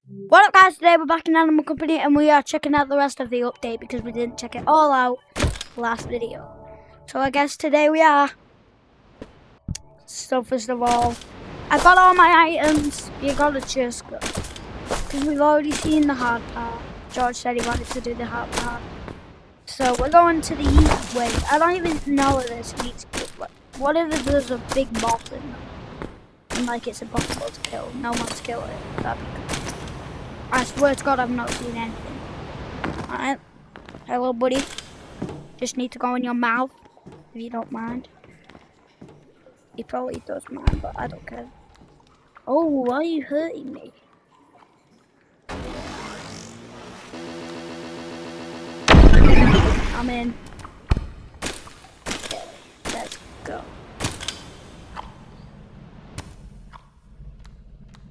What up guys, today we're back in Animal Company and we are checking out the rest of the update because we didn't check it all out last video. So I guess today we are. So first of all, I got all my items. You gotta just go. Because we've already seen the hard part. George said he wanted to do the hard part. So we're going to the easy way. I don't even know if there's an easy way. What if there's a big moth in them? And like it's impossible to kill. No one's killed it. That'd be good. I swear to God, I've not seen anything. Alright. Hello, buddy. Just need to go in your mouth, if you don't mind. He probably does mind, but I don't care. Oh, why are you hurting me? I'm in. Okay, let's go.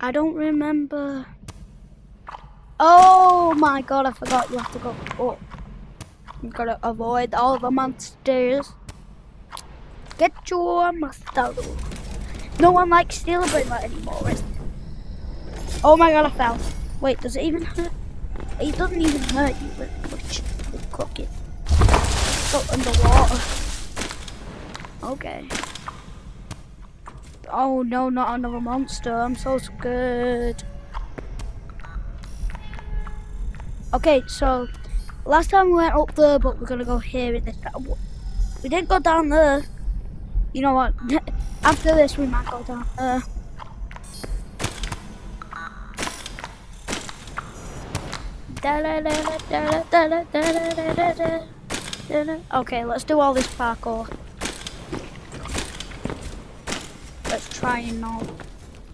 I don't remember. Oh my God, I forgot you have to go up. You've got to avoid all the monsters. Get your monster. No one likes Steel Brainlet anymore, is it? Oh my God, I fell. Wait, does it even hurt? It doesn't even hurt you with cooking. Go underwater. Okay. Oh no, not another monster. I'm so scared. Okay, so last time we went up there, but we're gonna go here in this. We didn't go down there. You know what? After this, we might go down there. Okay, let's do all this parkour. Let's try and not.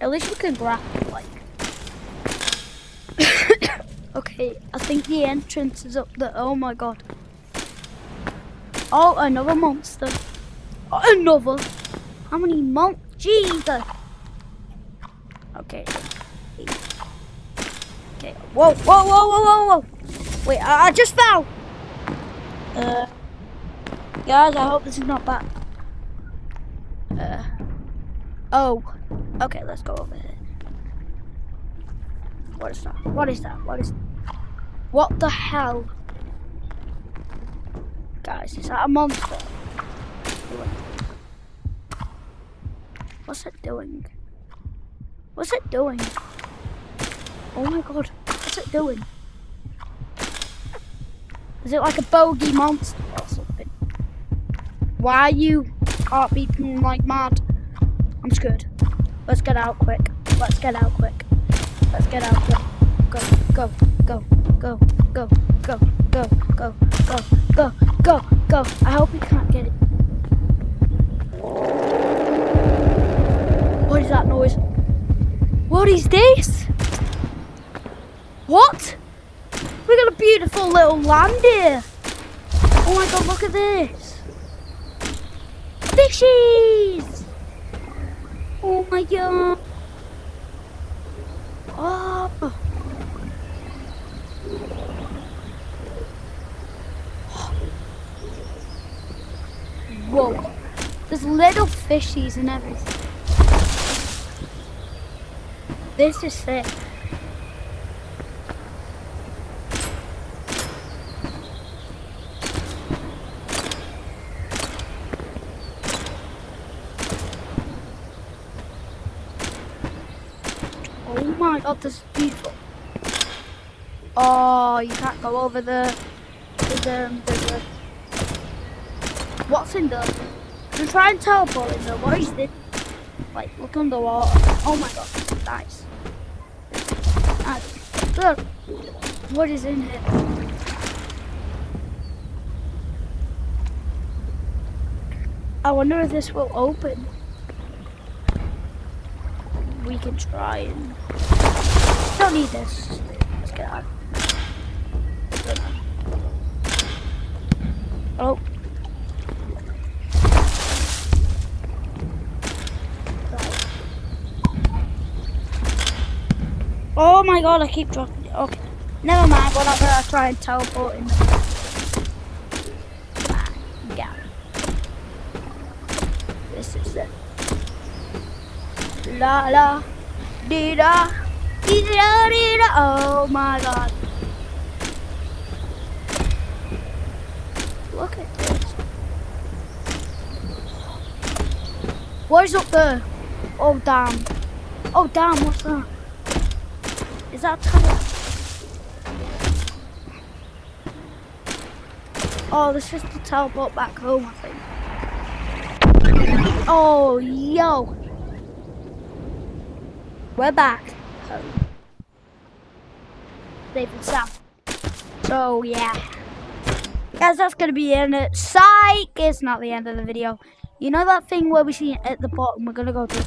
At least we can grapple, like. Okay, I think the entrance is up there. Oh my God. Oh, another monster. Oh, another. How many Jesus. Okay. Okay. Whoa, whoa, whoa, whoa, whoa, whoa. Wait, I just fell. Guys, I hope this is not bad. Oh. Okay, let's go over here. What is that? What is that? What is... What the hell? Guys, is that a monster? What's it doing? What's it doing? Oh my God, what's it doing? Is it like a bogey monster or something? Why are you heart beating like mad? I'm scared. Let's get out quick. Let's get out quick. Let's get out quick. Go, go, go, go, go, go, go, go, go, go, go, go. I hope we can't get it. What is that noise? What is this? What? We got a beautiful little land here. Oh my God, look at this. Fishies! Oh my God. Oh. Whoa. There's little fishies and everything. This is sick. Oh my God, this is beautiful. Oh, you can't go over there. There's a... What's in there? I'm trying to teleport in there. What is this? Like, look underwater. Oh my God, this is nice. Look, what is in here? I wonder if this will open. We can try and... Don't need this. Let's get out. Oh. Oh my God, I keep dropping it. Okay. Never mind, whatever, I'll try and teleport in. Yeah. This is it. La la dee da dee da dee da. What is up there? Oh damn. Oh damn, what's that? Is that a tower? Oh, this is the teleport back home, I think. Oh, yo. We're back home. Safe and sound. So, yeah. Guys, that's going to be the end of it. Psych! It's not the end of the video. You know that thing where we see it at the bottom? We're going to go to.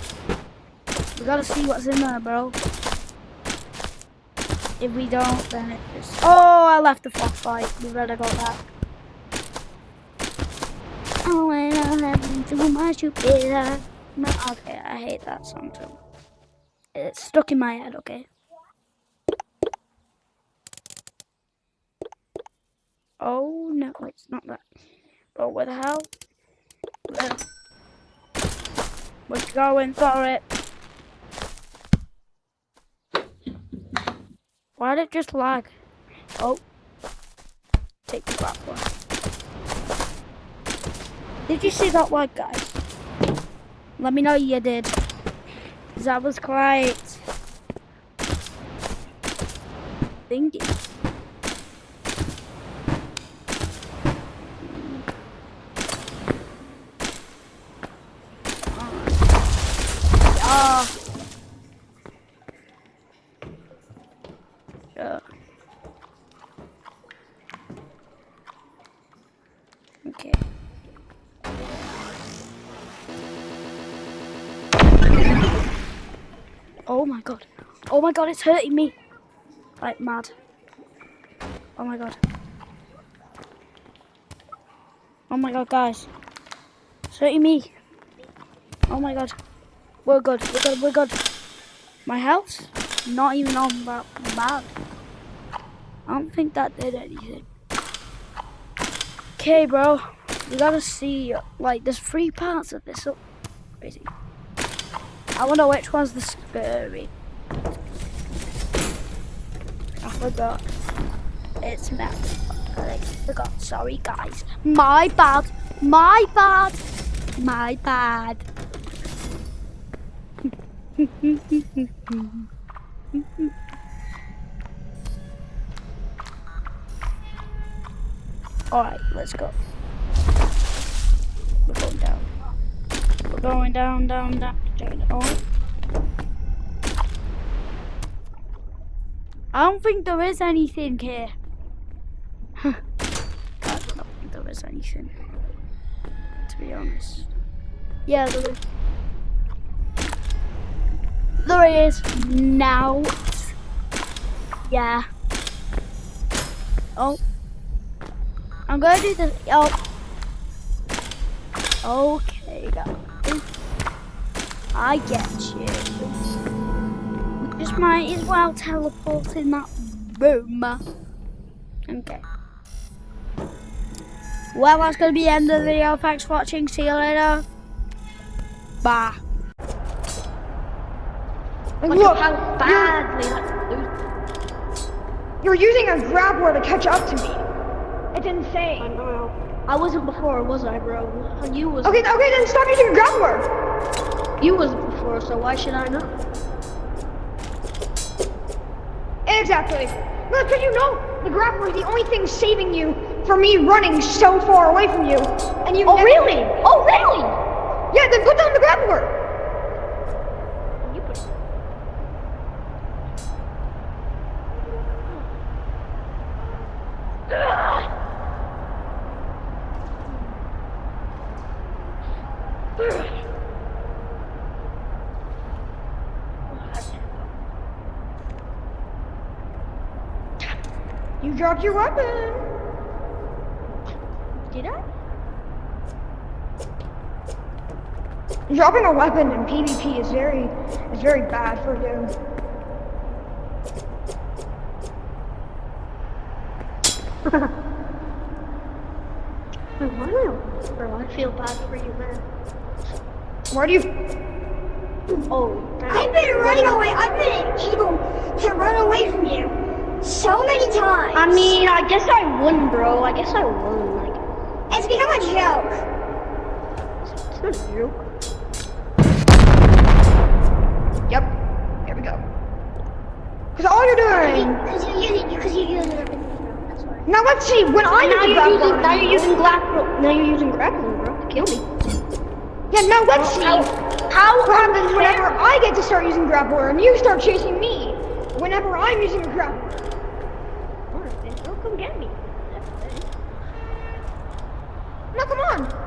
We got to see what's in there, bro. If we don't, then it's... Oh, I left the flashlight. We better go back. Oh, I don't have too much to be there. Okay, I hate that song too. It's stuck in my head, okay? Oh, no, it's not that. Oh, where the hell? We're going for it. Why did it just lag? Oh. Take the back one. Did you see that lag, guys? Let me know you did. That was quite thinking. Sure. Okay. Oh my god. Oh my god, it's hurting me. Like mad. Oh my god. Oh my god, guys. It's hurting me. Oh my god. We're good. We're good. We're good. My health? Not even on that bad. I don't think that did anything. Okay, bro. We gotta see, like, there's 3 parts of this up. Crazy. I wonder which one's the scary. I forgot. It's me. I forgot. Sorry, guys. My bad. My bad. My bad. Alright, let's go. We're going down. We're going down, down, down. Oh. I don't think there is anything here. I don't think there is anything. To be honest. Yeah, there is. There is now. Yeah. Oh. I'm gonna do this. Oh. Okay, guys. I get you. Just might as well teleport in that room. Okay. Well, that's gonna be the end of the video. Thanks for watching. See you later. Bye. Look, how badly you're using a grappler to catch up to me. It's insane. I know. I wasn't before, was I, bro? You was. Okay, then stop using a grappler. You wasn't before, so why should I not? Exactly. Well, because you know the grappler is the only thing saving you from me running so far away from you. And you. Oh really? Oh really? Yeah, then put down the grappler. You put. You dropped your weapon. Did I? Dropping a weapon in PvP is very bad for you. Bro, I feel bad for you, man. Why do you? Oh, I've been running away. I've been able to run away from you so many times. I mean, I guess I won, bro. I guess I won. Like, It's become a joke. it's not a joke. Yep. There we go. Because all you're doing. Because you're using everything. That's why. Now let's see. When I Now use the you're grappling using, now you're using grappling. Now you're using grappling, bro, to kill me. Yeah. Now let's see. How What happens whenever I get to start using grappler and you start chasing me? Whenever I'm using a grappler. Don't come get me. Now come on.